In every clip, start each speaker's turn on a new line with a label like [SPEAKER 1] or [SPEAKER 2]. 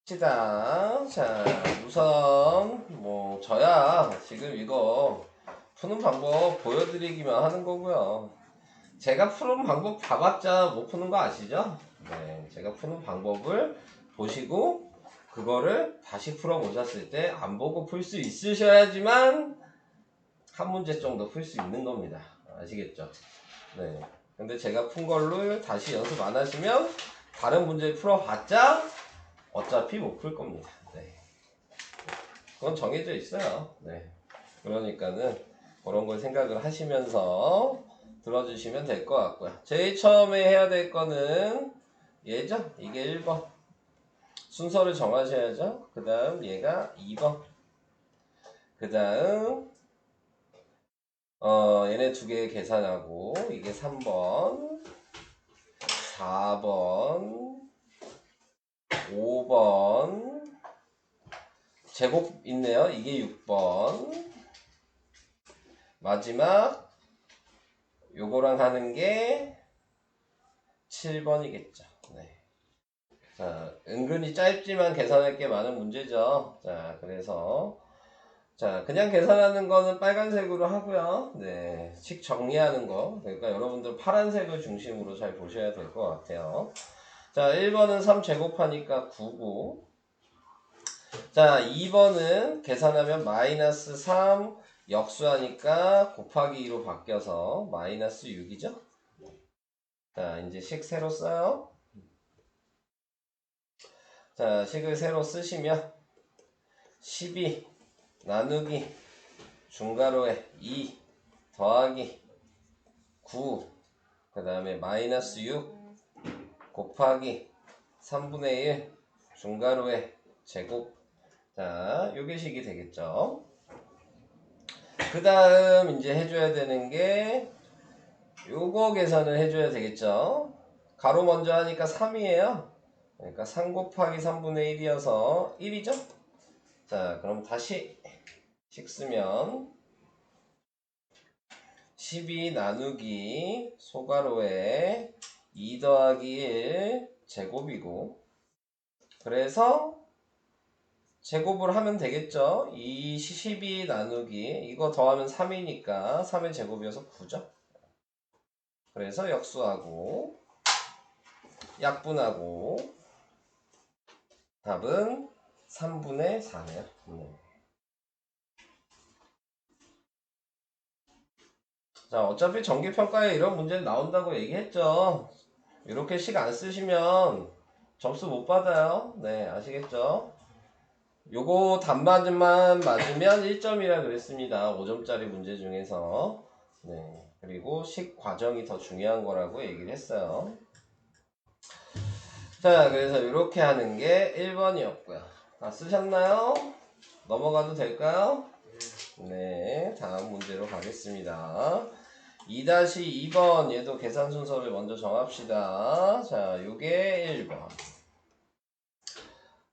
[SPEAKER 1] 시다. 자, 우선 저야 지금 이거 푸는 방법 보여드리기만 하는 거고요. 제가 푸는 방법 봐봤자 못 푸는 거 아시죠? 네, 제가 푸는 방법을 보시고 그거를 다시 풀어보셨을 때 안 보고 풀 수 있으셔야지만 한 문제 정도 풀 수 있는 겁니다. 아시겠죠? 네. 근데 제가 푼 걸로 다시 연습 안 하시면 다른 문제 풀어봤자 어차피 못 풀 겁니다. 네. 그건 정해져 있어요. 네. 그러니까는 그런 걸 생각을 하시면서 들어주시면 될 것 같고요. 제일 처음에 해야 될 거는 얘죠? 이게 1번. 순서를 정하셔야죠. 그 다음 얘가 2번. 그 다음 얘네 두 개 계산하고 이게 3번, 4번, 5번, 제곱 있네요. 이게 6번. 마지막 요거랑 하는 게 7번이겠죠. 네. 자, 은근히 짧지만 계산할 게 많은 문제죠. 자, 그래서 그냥 계산하는 거는 빨간색으로 하고요. 네, 식 정리하는 거. 그러니까 여러분들 파란색을 중심으로 잘 보셔야 될 것 같아요. 자, 1번은 3제곱하니까 9고, 자, 2번은 계산하면 마이너스 3 역수하니까 곱하기 2로 바뀌어서 마이너스 6이죠. 자, 이제 식 새로 써요. 자, 식을 새로 쓰시면 12 나누기 중괄호에 2 더하기 9 그 다음에 마이너스 6 곱하기 3분의 1 중괄호에 제곱. 자, 요게 식이 되겠죠. 그 다음 이제 해줘야 되는 게 요거 계산을 해줘야 되겠죠. 가로 먼저 하니까 3이에요. 그러니까 3 곱하기 3분의 1이어서 1이죠. 자, 그럼 다시 식 쓰면 12 나누기 소괄호에 2 더하기 1 제곱이고, 그래서 제곱을 하면 되겠죠. 이 12 나누기 이거 더하면 3이니까 3의 제곱이어서 9죠. 그래서 역수하고 약분하고 답은 3분의 4네요. 자, 어차피 정기평가에 이런 문제는 나온다고 얘기했죠. 이렇게 식 안 쓰시면 점수 못 받아요. 네, 아시겠죠? 요거 답만만 맞으면 1점이라 그랬습니다. 5점짜리 문제 중에서. 네, 그리고 식 과정이 더 중요한 거라고 얘기를 했어요. 자, 그래서 이렇게 하는 게 1번이었고요. 다 쓰셨나요? 넘어가도 될까요? 네, 다음 문제로 가겠습니다. 2-2번 얘도 계산 순서를 먼저 정합시다. 자, 요게 1번.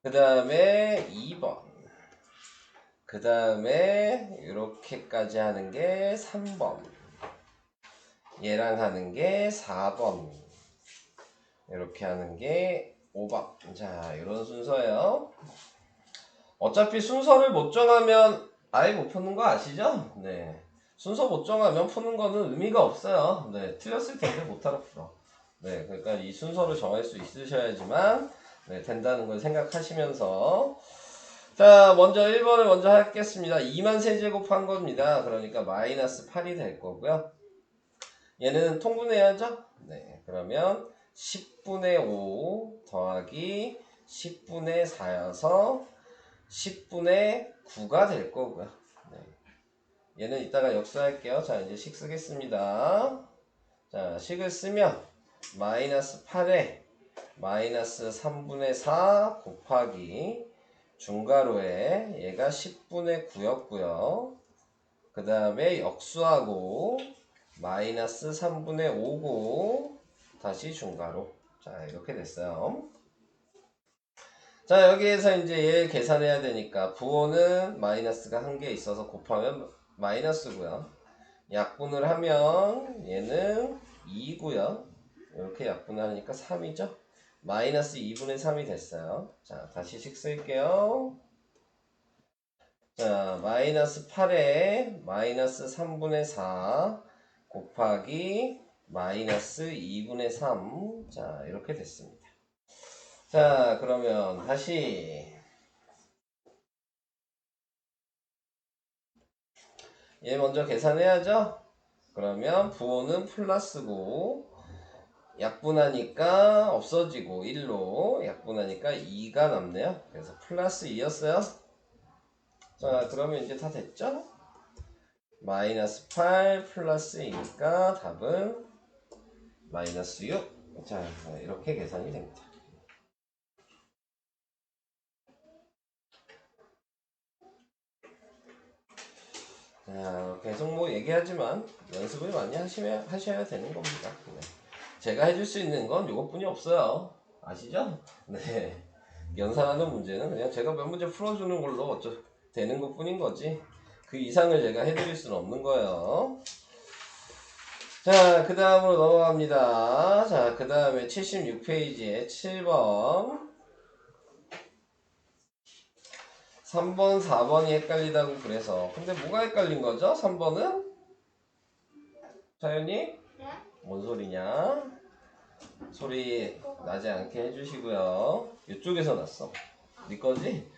[SPEAKER 1] 그 다음에 2번. 그 다음에 이렇게까지 하는 게 3번. 얘랑 하는 게 4번. 이렇게 하는 게 5번. 자, 이런 순서예요. 어차피 순서를 못 정하면 아예 못 푸는 거 아시죠? 네. 순서 못 정하면 푸는 거는 의미가 없어요. 네. 틀렸을 텐데 못하러 풀어. 네. 그러니까 이 순서를 정할 수 있으셔야지만 네, 된다는 걸 생각하시면서, 자, 먼저 1번을 먼저 하겠습니다. 2만 세제곱한 겁니다. 그러니까 마이너스 8이 될 거고요. 얘는 통분해야죠? 네. 그러면 10분의 5 더하기 10분의 4여서 10분의 9가 될 거고요. 네. 얘는 이따가 역수할게요. 자, 이제 식 쓰겠습니다. 자, 식을 쓰면 마이너스 8에 마이너스 3분의 4 곱하기 중괄호에 얘가 10분의 9였고요. 그 다음에 역수하고 마이너스 3분의 5고 다시 중괄호. 자, 이렇게 됐어요. 자, 여기에서 이제 얘 계산해야 되니까 부호는 마이너스가 한 개 있어서 곱하면 마이너스고요. 약분을 하면 얘는 2고요. 이렇게 약분을 하니까 3이죠. 마이너스 2분의 3이 됐어요. 자, 다시 식 쓸게요. 자, 마이너스 8에 마이너스 3분의 4 곱하기 마이너스 2분의 3. 자, 이렇게 됐습니다. 자, 그러면 다시 얘 먼저 계산해야죠. 그러면 부호는 플러스고 약분하니까 없어지고 1로 약분하니까 2가 남네요. 그래서 플러스 2였어요. 자, 그러면 이제 다 됐죠? 마이너스 8 플러스 2니까 답은 마이너스 6. 자, 이렇게 계산이 됩니다. 자, 계속 뭐 얘기하지만 연습을 많이 하셔야 되는 겁니다. 네. 제가 해줄 수 있는 건 이것뿐이 없어요. 아시죠? 네. 연산하는 문제는 그냥 제가 몇 문제 풀어주는 걸로 되는 것 뿐인 거지. 그 이상을 제가 해드릴 수는 없는 거예요. 자, 그 다음으로 넘어갑니다. 자, 그 다음에 76페이지에 7번. 3번, 4번이 헷갈리다고 그래서. 근데 뭐가 헷갈린 거죠? 3번은? 자연이?
[SPEAKER 2] 네?
[SPEAKER 1] 뭔 소리냐? 소리 나지 않게 해주시고요. 이쪽에서 났어. 네 거지?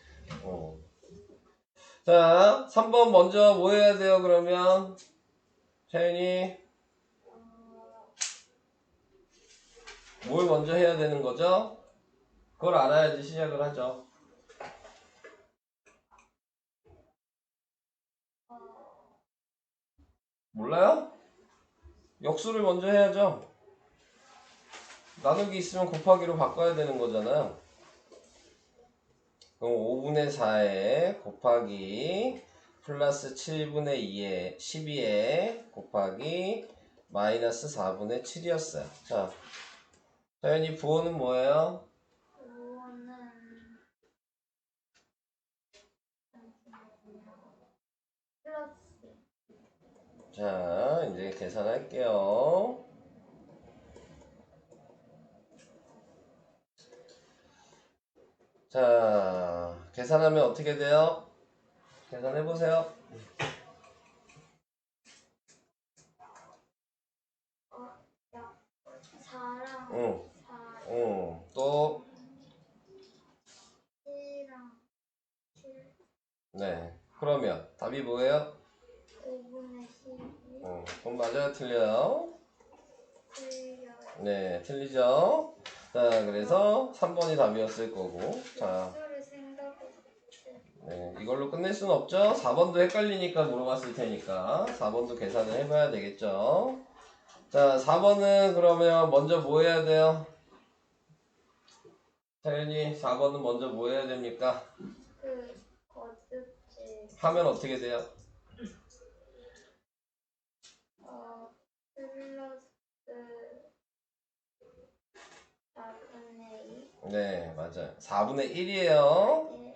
[SPEAKER 1] 자, 3번 먼저 뭐 해야 돼요, 그러면? 자연이? 뭘 먼저 해야 되는 거죠? 그걸 알아야지 시작을 하죠. 몰라요? 역수를 먼저 해야죠. 나누기 있으면 곱하기로 바꿔야 되는 거잖아요. 그럼 5분의 4에 곱하기 플러스 7분의 2에 12에 곱하기 마이너스 4분의 7이었어요. 자, 자연이 부호는 뭐예요?
[SPEAKER 2] 부호는 플러스.
[SPEAKER 1] 자, 이제 계산할게요. 자, 계산하면 어떻게 돼요? 계산해보세요.
[SPEAKER 2] 4랑
[SPEAKER 1] 응,
[SPEAKER 2] 4,
[SPEAKER 1] 응. 또,
[SPEAKER 2] 7랑 7,
[SPEAKER 1] 네. 그러면 답이 뭐예요?
[SPEAKER 2] 5분의 12,
[SPEAKER 1] 그럼 맞아요? 틀려요?
[SPEAKER 2] 틀려요.
[SPEAKER 1] 네, 틀리죠? 자, 그래서 3번이 답이었을 거고. 자,
[SPEAKER 2] 역수를 생각했을 때
[SPEAKER 1] 네, 이걸로 끝낼 수는 없죠? 4번도 헷갈리니까 물어봤을 테니까 4번도 계산을 해봐야 되겠죠? 자, 4번은 그러면 먼저 뭐 해야 돼요? 자연이 4번은 먼저 뭐 해야 됩니까?
[SPEAKER 2] 그 거듭질
[SPEAKER 1] 하면 어떻게 돼요?
[SPEAKER 2] 플러스 4분의 2.
[SPEAKER 1] 네, 맞아요. 4분의 1이에요.
[SPEAKER 2] 네.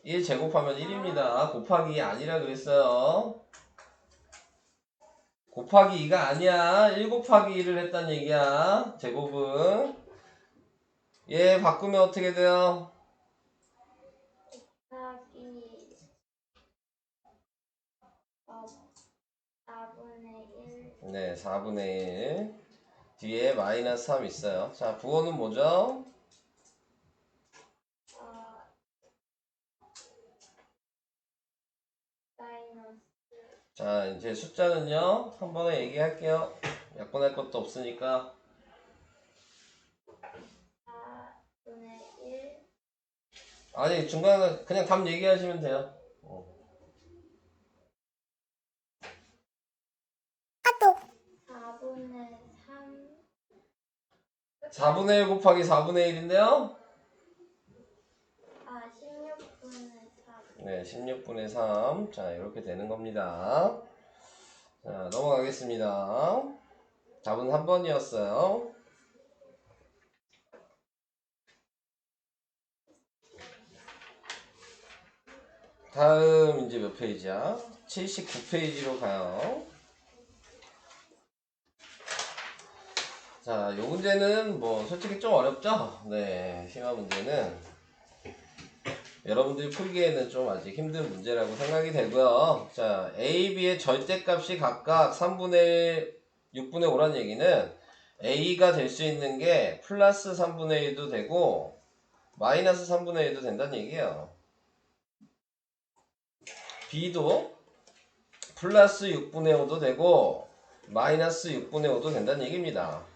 [SPEAKER 1] 1 제곱하면 1입니다. 곱하기 2 아니라 그랬어요. 곱하기 2가 아니야. 1 곱하기 2를 했단 얘기야. 제곱은. 얘 바꾸면 어떻게 돼요?
[SPEAKER 2] 곱하기 4분의 1.
[SPEAKER 1] 네, 4분의 1. 뒤에 마이너스 3 있어요. 자, 부호는 뭐죠?
[SPEAKER 2] 마이너스
[SPEAKER 1] 자, 이제 숫자는요. 한 번에 얘기할게요. 약분할 것도 없으니까.
[SPEAKER 2] 4분의 1.
[SPEAKER 1] 아니, 중간에 그냥 답 얘기하시면 돼요.
[SPEAKER 2] 4분의 3.
[SPEAKER 1] 4분의 1 곱하기 4분의 1인데요.
[SPEAKER 2] 16분의 3.
[SPEAKER 1] 네, 16분의 3. 자, 이렇게 되는 겁니다. 자, 넘어가겠습니다. 답은 3번이었어요. 다음 이제 몇 페이지야? 79페이지로 가요. 자, 요 문제는 뭐 솔직히 좀 어렵죠? 네, 심화 문제는 여러분들이 풀기에는 좀 아직 힘든 문제라고 생각이 되고요. 자, A, B의 절대값이 각각 3분의 1, 6분의 5란 얘기는 A가 될 수 있는 게 플러스 3분의 1도 되고 마이너스 3분의 1도 된다는 얘기예요. B도 플러스 6분의 5도 되고 마이너스 6분의 5도 된다는 얘기입니다.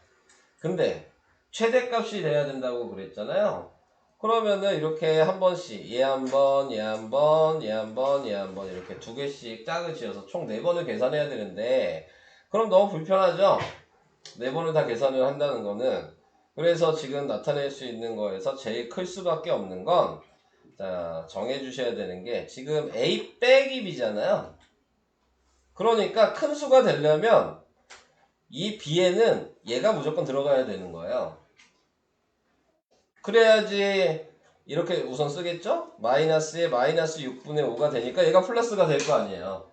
[SPEAKER 1] 근데 최대값이 돼야 된다고 그랬잖아요. 그러면은 이렇게 한 번씩 얘 한 번, 얘 한 번, 얘 한 번, 얘 한 번 이렇게 두 개씩 짝을 지어서 총 4번을 계산해야 되는데 그럼 너무 불편하죠? 4번을 다 계산을 한다는 거는. 그래서 지금 나타낼 수 있는 거에서 제일 클 수밖에 없는 건 자, 정해 주셔야 되는 게 지금 A 빼기 B잖아요. 그러니까 큰 수가 되려면 이 B에는 얘가 무조건 들어가야 되는 거예요. 그래야지 이렇게 우선 쓰겠죠? 마이너스에 마이너스 6분의 5가 되니까 얘가 플러스가 될 거 아니에요.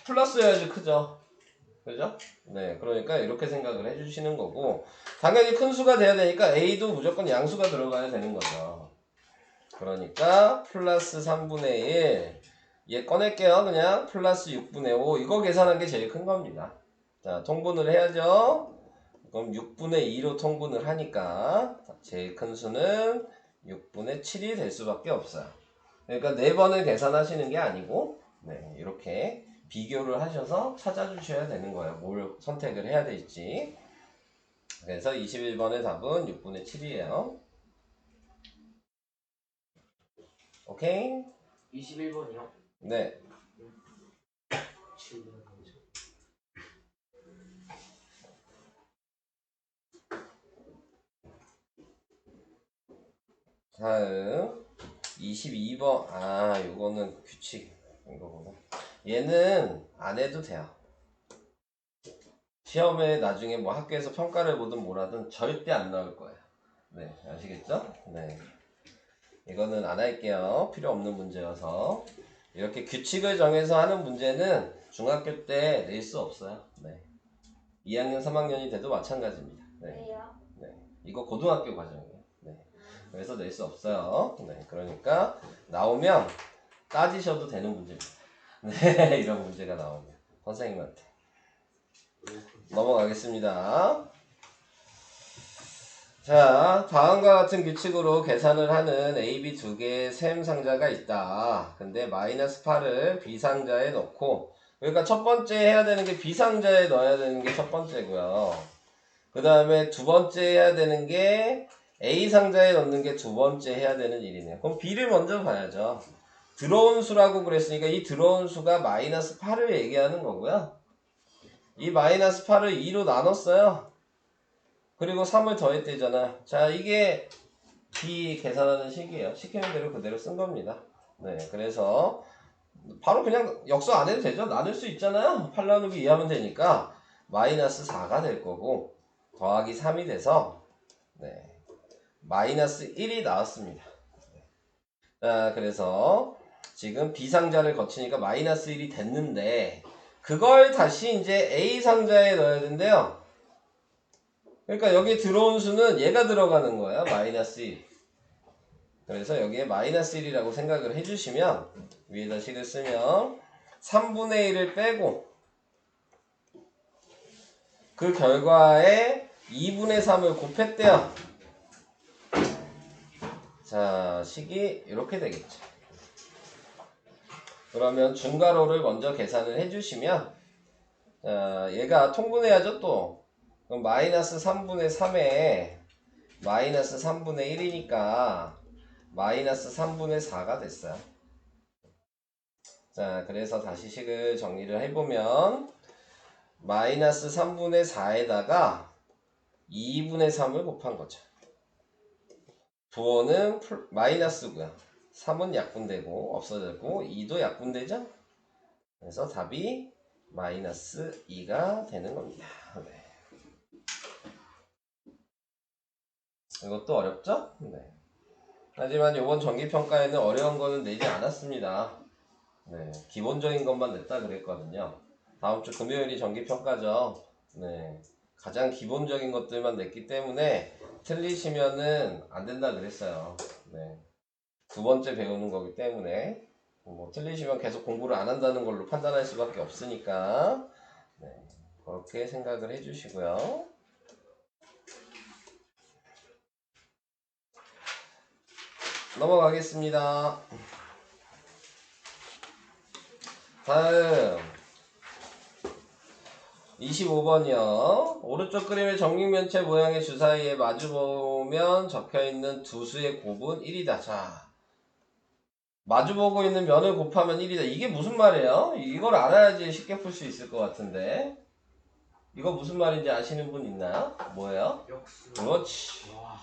[SPEAKER 1] 플러스여야지 크죠? 그죠? 네, 그러니까 이렇게 생각을 해주시는 거고 당연히 큰 수가 돼야 되니까 A도 무조건 양수가 들어가야 되는 거죠. 그러니까 플러스 3분의 1 얘 꺼낼게요. 그냥 플러스 6분의 5 이거 계산한 게 제일 큰 겁니다. 자, 통분을 해야죠. 그럼 6분의 2로 통분을 하니까 제일 큰 수는 6분의 7이 될 수밖에 없어요. 그러니까 4번을 계산하시는 게 아니고 네, 이렇게 비교를 하셔서 찾아주셔야 되는 거예요. 뭘 선택을 해야 될지. 그래서 21번의 답은 6분의 7이에요. 오케이?
[SPEAKER 3] 21번이요?
[SPEAKER 1] 네.
[SPEAKER 3] 7번.
[SPEAKER 1] 다음 22번 아 요거는 규칙 이거구나. 얘는 안 해도 돼요. 시험에 나중에 뭐 학교에서 평가를 보든 뭐라든 절대 안 나올 거예요. 네, 아시겠죠? 네. 이거는 안 할게요. 필요 없는 문제여서. 이렇게 규칙을 정해서 하는 문제는 중학교 때 낼 수 없어요. 네. 2학년, 3학년이 돼도 마찬가지입니다. 네.
[SPEAKER 2] 왜요?
[SPEAKER 1] 네. 이거 고등학교 과정이에요. 네. 그래서 낼 수 없어요. 네. 그러니까 나오면 따지셔도 되는 문제입니다. 네. 이런 문제가 나오면 선생님한테. 넘어가겠습니다. 자, 다음과 같은 규칙으로 계산을 하는 A, B 두 개의 셈 상자가 있다. 근데 마이너스 8을 B 상자에 넣고 그러니까 첫 번째 해야 되는 게 B 상자에 넣어야 되는 게 첫 번째고요. 그 다음에 두 번째 해야 되는 게 A 상자에 넣는 게 두 번째 해야 되는 일이네요. 그럼 B를 먼저 봐야죠. 들어온 수라고 그랬으니까 이 들어온 수가 마이너스 8을 얘기하는 거고요. 이 마이너스 8을 2로 나눴어요. 그리고 3을 더했대잖아. 자, 이게 B 계산하는 식이에요. 시키는 대로 그대로 쓴 겁니다. 네, 그래서 바로 그냥 역수 안 해도 되죠. 나눌 수 있잖아요. 8 나누기 2 하면 되니까 마이너스 4가 될 거고 더하기 3이 돼서 네, 마이너스 1이 나왔습니다. 자, 그래서 지금 B 상자를 거치니까 마이너스 1이 됐는데 그걸 다시 이제 A 상자에 넣어야 된대요. 그러니까 여기 들어온 수는 얘가 들어가는 거예요. 마이너스 1. 그래서 여기에 마이너스 1이라고 생각을 해주시면 위에다 식을 쓰면 3분의 1을 빼고 그 결과에 2분의 3을 곱했대요. 자, 식이 이렇게 되겠죠. 그러면 중괄호를 먼저 계산을 해주시면 자, 얘가 통분해야죠 또. 그럼 마이너스 3분의 3에 마이너스 3분의 1이니까 마이너스 3분의 4가 됐어요. 자, 그래서 다시 식을 정리를 해보면 마이너스 3분의 4에다가 2분의 3을 곱한 거죠. 부호는 마이너스고요. 3은 약분되고 없어졌고 2도 약분되죠. 그래서 답이 마이너스 2가 되는 겁니다. 네. 이것도 어렵죠? 네. 하지만 이번 정기평가에는 어려운 거는 내지 않았습니다. 네, 기본적인 것만 냈다 그랬거든요. 다음 주 금요일이 정기평가죠. 네, 가장 기본적인 것들만 냈기 때문에 틀리시면은 안 된다 그랬어요. 네. 두 번째 배우는 거기 때문에 뭐 틀리시면 계속 공부를 안 한다는 걸로 판단할 수밖에 없으니까 네. 그렇게 생각을 해주시고요. 넘어가겠습니다. 다음 25번이요. 오른쪽 그림의 정육면체 모양의 주사위에 마주보면 적혀있는 두 수의 곱은 1이다. 자, 마주보고 있는 면을 곱하면 1이다. 이게 무슨 말이에요? 이걸 알아야지 쉽게 풀 수 있을 것 같은데. 이거 무슨 말인지 아시는 분 있나요? 뭐예요?
[SPEAKER 3] 역수.
[SPEAKER 1] 그렇지.
[SPEAKER 3] 와.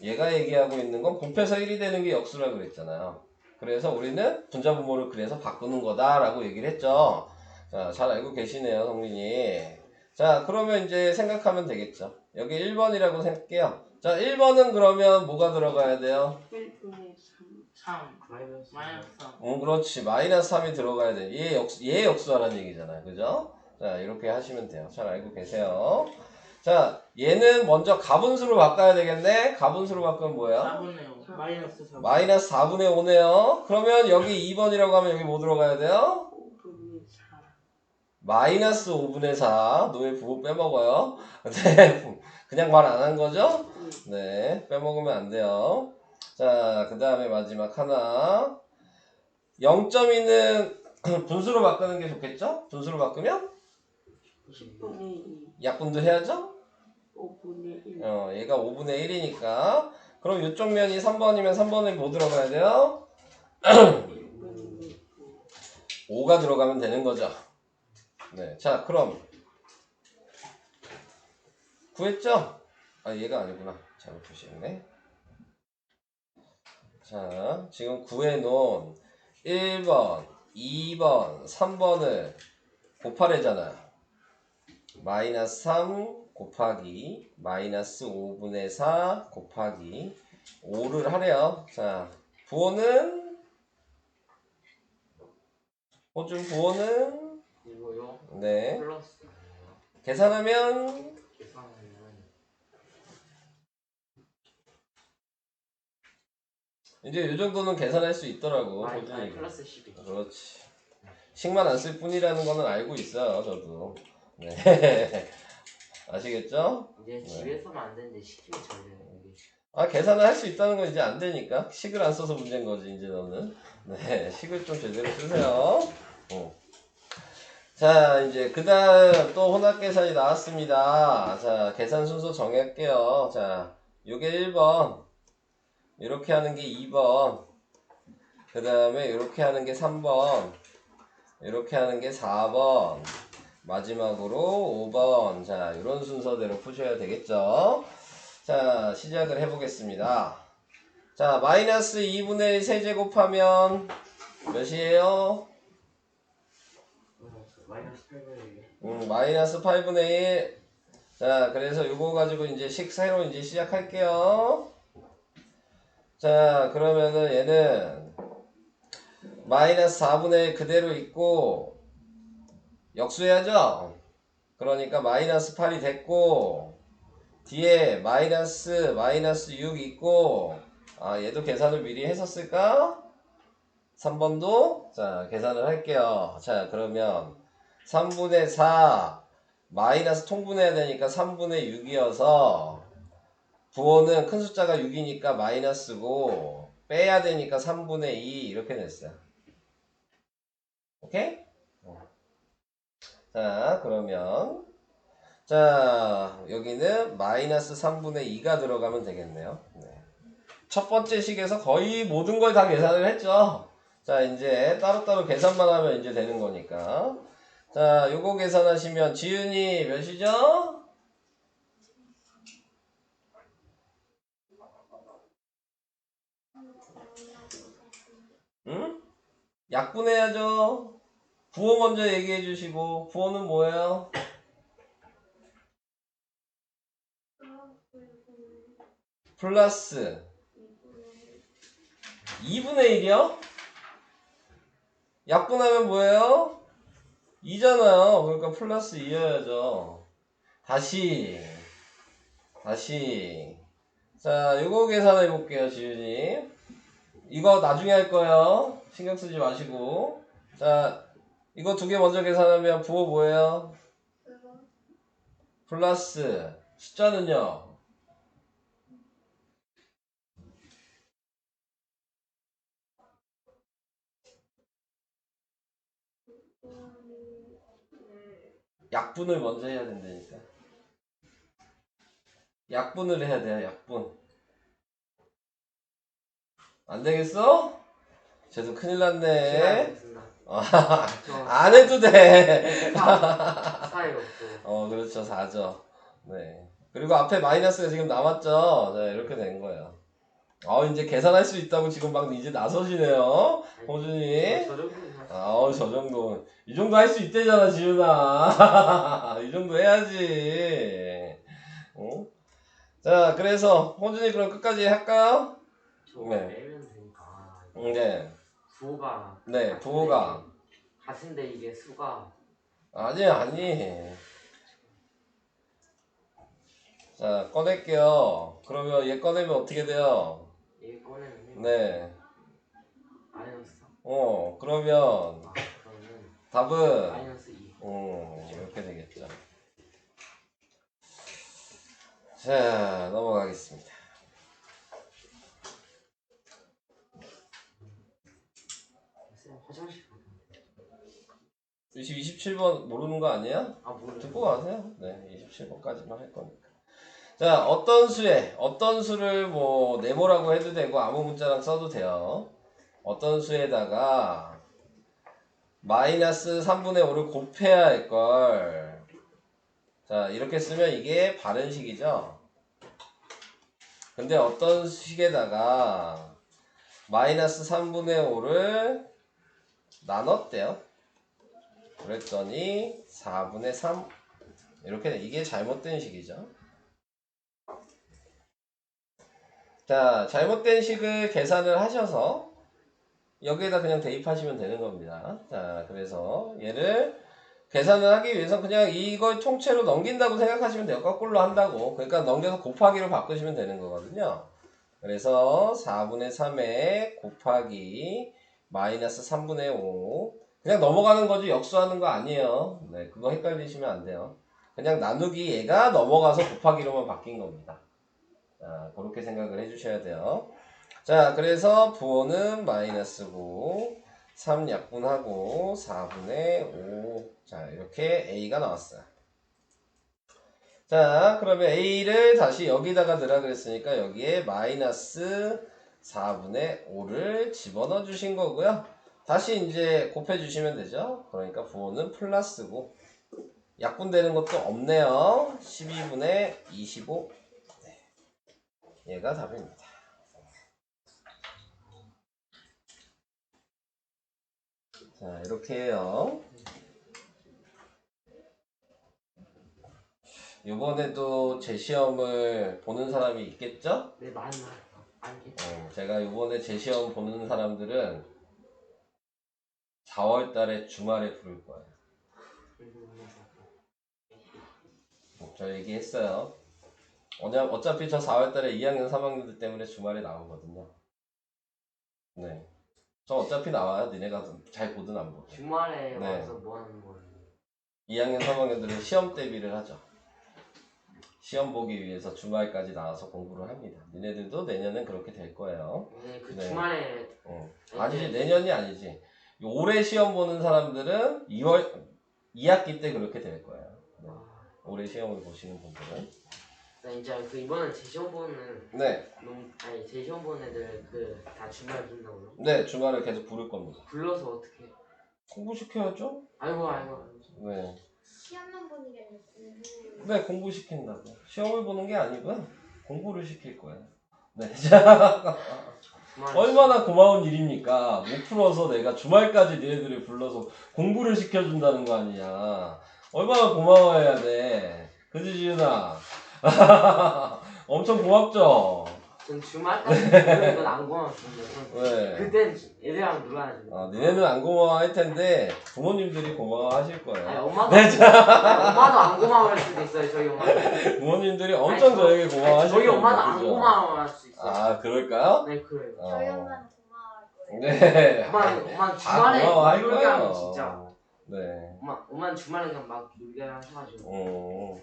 [SPEAKER 1] 얘가 얘기하고 있는 건 곱해서 1이 되는 게 역수라고 그랬잖아요. 그래서 우리는 분자분모를 그래서 바꾸는 거다라고 얘기를 했죠. 자, 잘 알고 계시네요, 성민이. 자, 그러면 이제 생각하면 되겠죠. 여기 1번이라고 생각해요. 자, 1번은 그러면 뭐가 들어가야 돼요?
[SPEAKER 4] 1분의
[SPEAKER 3] 3 마이너스
[SPEAKER 4] 3.
[SPEAKER 1] 그렇지. 마이너스 3이 들어가야 돼. 얘 역수하라는 얘기잖아요. 그죠? 자, 이렇게 하시면 돼요. 잘 알고 계세요. 자, 얘는 먼저 가분수로 바꿔야 되겠네? 가분수로 바꾸면 뭐예요?
[SPEAKER 3] 4분의 5 마이너스 4
[SPEAKER 1] 마이너스 4분의 5네요. 그러면 여기 2번이라고 하면 여기 뭐 들어가야 돼요?
[SPEAKER 4] 5분의 4.
[SPEAKER 1] 마이너스 5분의 4. 너 왜 부호 빼먹어요? 네, 그냥 말 안 한 거죠? 네, 빼먹으면 안 돼요. 자, 그 다음에 마지막 하나. 0.2는 분수로 바꾸는 게 좋겠죠? 분수로 바꾸면
[SPEAKER 4] 10분의 2.
[SPEAKER 1] 약분도 해야죠?
[SPEAKER 4] 5분의 1.
[SPEAKER 1] 얘가 5분의 1이니까. 그럼 이쪽 면이 3번이면 3번에 뭐 들어가야 돼요?
[SPEAKER 4] 1분의
[SPEAKER 1] 5가 들어가면 되는 거죠. 네. 자, 그럼 구했죠? 아, 얘가 아니구나. 잘못 표시했네. 자, 지금 구해놓은 1번, 2번, 3번을 곱하래잖아요. 마이너스 3 곱하기 마이너스 5분의 4 곱하기 5를 하래요. 자, 부호는 호준 부호는
[SPEAKER 3] 이거요?
[SPEAKER 1] 네.
[SPEAKER 3] 플러스
[SPEAKER 1] 계산하면
[SPEAKER 3] 계산하면
[SPEAKER 1] 이제 이 정도는 계산할 수 있더라고.
[SPEAKER 3] 아니
[SPEAKER 1] 호준이.
[SPEAKER 3] 플러스 12
[SPEAKER 1] 그렇지. 식만 안 쓸 뿐이라는 거는 알고 있어요, 저도. 네. 아시겠죠?
[SPEAKER 3] 이제 집에서는 안 되는데 시키면 잘 되는 게
[SPEAKER 1] 아, 계산을 할 수 있다는 건 이제 안 되니까. 식을 안 써서 문제인 거지, 이제 너는. 네, 식을 좀 제대로 쓰세요. 자, 이제 그 다음 또 혼합계산이 나왔습니다. 자, 계산 순서 정할게요. 자, 요게 1번. 이렇게 하는 게 2번. 그 다음에 이렇게 하는 게 3번. 이렇게 하는 게 4번. 마지막으로 5번. 자, 이런 순서대로 푸셔야 되겠죠. 자, 시작을 해보겠습니다. 자, 마이너스 2분의 1 세제곱하면 몇이에요?
[SPEAKER 3] 마이너스 8분의 1
[SPEAKER 1] 마이너스 8분의 1. 자, 그래서 이거 가지고 이제 새로 이제 시작할게요. 자, 그러면은 얘는 마이너스 4분의 1 그대로 있고, 역수해야죠? 그러니까 마이너스 8이 됐고, 뒤에 마이너스 6 있고, 아, 얘도 계산을 미리 했었을까? 3번도? 자, 계산을 할게요. 자, 그러면 3분의 4 마이너스 통분해야 되니까 3분의 6이어서 부호는 큰 숫자가 6이니까 마이너스고 빼야 되니까 3분의 2 이렇게 냈어요. 오케이? 자, 그러면 자, 여기는 마이너스 3분의 2가 들어가면 되겠네요. 네. 첫 번째 식에서 거의 모든 걸 다 계산을 했죠. 자, 이제 따로따로 계산만 하면 이제 되는 거니까. 자, 요거 계산하시면 지윤이 몇이죠? 응? 약분해야죠. 부호 먼저 얘기해 주시고, 부호는 뭐예요? 플러스 2분의 1이요? 약분하면 뭐예요? 2잖아요. 그러니까 플러스 2여야죠. 다시. 자, 요거 계산해 볼게요, 지윤이. 이거 나중에 할 거예요. 신경 쓰지 마시고. 자, 이거 두 개 먼저 계산하면 부호 뭐예요?
[SPEAKER 2] 그거
[SPEAKER 1] 플러스 숫자는요? 약분을 먼저 해야 된다니까. 약분을 해야 돼요, 약분. 안 되겠어? 쟤도 큰일 났네. 안 해도 돼.
[SPEAKER 3] 4에 없고.
[SPEAKER 1] 그렇죠. 4죠. 네. 그리고 앞에 마이너스가 지금 남았죠? 네, 이렇게 된 거예요. 이제 계산할 수 있다고 지금 막 이제 나서시네요. 호준이. 저 정도. 이 정도 할 수 있대잖아, 지윤아. 이 정도 해야지. 어? 자, 그래서 호준이 그럼 끝까지 할까요?
[SPEAKER 3] 저거
[SPEAKER 1] 네.
[SPEAKER 3] 빼면 되니까.
[SPEAKER 1] 네.
[SPEAKER 3] 부호가.
[SPEAKER 1] 네, 부호가.
[SPEAKER 3] 같은데 이게 수가.
[SPEAKER 1] 아니. 자, 꺼낼게요. 그러면 얘 꺼내면 어떻게 돼요?
[SPEAKER 3] 얘 꺼내면.
[SPEAKER 1] 네.
[SPEAKER 3] 마이너스 3.
[SPEAKER 1] 그러면
[SPEAKER 3] 그러면.
[SPEAKER 1] 답은
[SPEAKER 3] 마이너스 2.
[SPEAKER 1] 이렇게 되겠죠. 자, 넘어가겠습니다.
[SPEAKER 3] 쌤 화장실 가자.
[SPEAKER 1] 27번 모르는 거 아니에요?
[SPEAKER 3] 모르겠어.
[SPEAKER 1] 듣고 가세요. 네, 27번까지만 할 거니까. 자, 어떤 수를 뭐 네모라고 해도 되고 아무 문자랑 써도 돼요. 어떤 수에다가 마이너스 3분의 5를 곱해야 할걸. 자, 이렇게 쓰면 이게 바른식이죠. 근데 어떤 식에다가 마이너스 3분의 5를 나눴대요. 그랬더니 4분의 3 이렇게 이게 잘못된 식이죠. 자, 잘못된 식을 계산을 하셔서 여기에다 그냥 대입하시면 되는 겁니다. 자, 그래서 얘를 계산을 하기 위해서 그냥 이걸 통째로 넘긴다고 생각하시면 돼요. 거꾸로 한다고. 그러니까 넘겨서 곱하기로 바꾸시면 되는 거거든요. 그래서 4분의 3에 곱하기 마이너스 3분의 5 그냥 넘어가는 거지 역수하는 거 아니에요. 네, 그거 헷갈리시면 안 돼요. 그냥 나누기 얘가 넘어가서 곱하기로만 바뀐 겁니다. 자, 그렇게 생각을 해주셔야 돼요. 자, 그래서 부호는 마이너스고 3 약분하고 4분의 5 자, 이렇게 A가 나왔어요. 자, 그러면 A를 다시 여기다가 넣으라 그랬으니까 여기에 마이너스 4분의 5를 집어넣어 주신 거고요. 다시 이제 곱해 주시면 되죠. 그러니까 부호는 플러스고 약분되는 것도 없네요. 12분의 25 네. 얘가 답입니다. 자, 이렇게 해요. 이번에도 제 시험을 보는 사람이 있겠죠?
[SPEAKER 3] 네, 많이 알겠죠.
[SPEAKER 1] 제가 이번에 제 시험 보는 사람들은 4월 달에 주말에 부를 거예요. 저 얘기했어요. 어차피 저 4월 달에 2학년 3학년들 때문에 주말에 나오거든요. 네. 저 어차피 나와요. 니네가 잘 보든 안 보든.
[SPEAKER 3] 주말에
[SPEAKER 1] 네.
[SPEAKER 3] 와서 뭐 하는 거예요?
[SPEAKER 1] 2학년 3학년들은 시험 대비를 하죠. 시험 보기 위해서 주말까지 나와서 공부를 합니다. 니네들도 내년엔 그렇게 될 거예요.
[SPEAKER 3] 네, 그
[SPEAKER 1] 네.
[SPEAKER 3] 주말에.
[SPEAKER 1] 아니지, 내년이 아니지. 올해 시험 보는 사람들은 2학기 때 그렇게 될 거예요. 네. 올해 시험을 보시는 분들은.
[SPEAKER 3] 네, 이제 그 이번에 제 시험 보는.
[SPEAKER 1] 네.
[SPEAKER 3] 제 시험 보는 애들 그 다 주말 부른다고요?
[SPEAKER 1] 네, 주말에 계속 부를 겁니다.
[SPEAKER 3] 불러서 어떻게?
[SPEAKER 1] 공부시켜야죠?
[SPEAKER 3] 아이고.
[SPEAKER 1] 네.
[SPEAKER 2] 시험만 보는 게 아니고 공부.
[SPEAKER 1] 네, 공부시킨다고. 시험을 보는 게 아니고요. 공부를 시킬 거예요. 네. 얼마나 고마운 일입니까? 못 풀어서 내가 주말까지 니네들을 불러서 공부를 시켜준다는 거 아니냐. 얼마나 고마워해야 돼. 그지, 지윤아? 엄청 고맙죠?
[SPEAKER 3] 전 주말까지 이건 안 고마웠습니다.
[SPEAKER 1] 왜?
[SPEAKER 3] 그땐 애들이랑 놀아야죠.
[SPEAKER 1] 니네는 안 고마워할 텐데 부모님들이 고마워하실
[SPEAKER 3] 아니
[SPEAKER 1] 거예요.
[SPEAKER 3] 엄마도 엄마도 안 고마워할 수도 있어요. 저희 엄마도.
[SPEAKER 1] 부모님들이 엄청 저에게 고마워하실
[SPEAKER 3] 저희
[SPEAKER 1] 거예요.
[SPEAKER 3] 엄마도 안
[SPEAKER 1] 그죠?
[SPEAKER 3] 고마워할 수 있어요.
[SPEAKER 1] 아, 그럴까요?
[SPEAKER 3] 네 그래요.
[SPEAKER 2] 저희 엄마는 고마워할 거예요.
[SPEAKER 1] 네.
[SPEAKER 3] 엄마는
[SPEAKER 1] 다
[SPEAKER 3] 주말에
[SPEAKER 1] 고마워할
[SPEAKER 3] 놀게 하면
[SPEAKER 1] 거예요.
[SPEAKER 3] 진짜.
[SPEAKER 1] 네.
[SPEAKER 3] 엄마는 주말에 그냥 막 놀게 하셔가지고.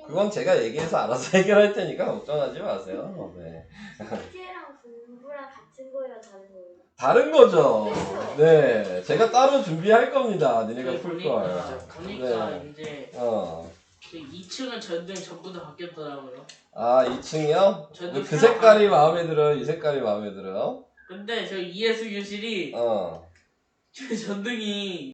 [SPEAKER 1] 그건 제가 얘기해서 알아서 해결할 테니까 걱정하지 마세요. 네.
[SPEAKER 2] 숙제랑 공부랑 같은 거예요, 다른 거예요?
[SPEAKER 1] 다른 거죠.
[SPEAKER 2] 그렇죠.
[SPEAKER 1] 네. 제가 따로 준비할 겁니다. 니네가 풀
[SPEAKER 5] 보니까
[SPEAKER 1] 걸.
[SPEAKER 5] 보니까
[SPEAKER 1] 네.
[SPEAKER 5] 이제
[SPEAKER 1] 어.
[SPEAKER 5] 그 2층은 전등 전부 다 바뀌었더라고요.
[SPEAKER 1] 아, 2층이요?
[SPEAKER 5] 전등
[SPEAKER 1] 그 색깔이 마음에 들어요? 이 색깔이 마음에 들어요?
[SPEAKER 5] 근데 저 ES 교실이
[SPEAKER 1] 어.
[SPEAKER 5] 전등이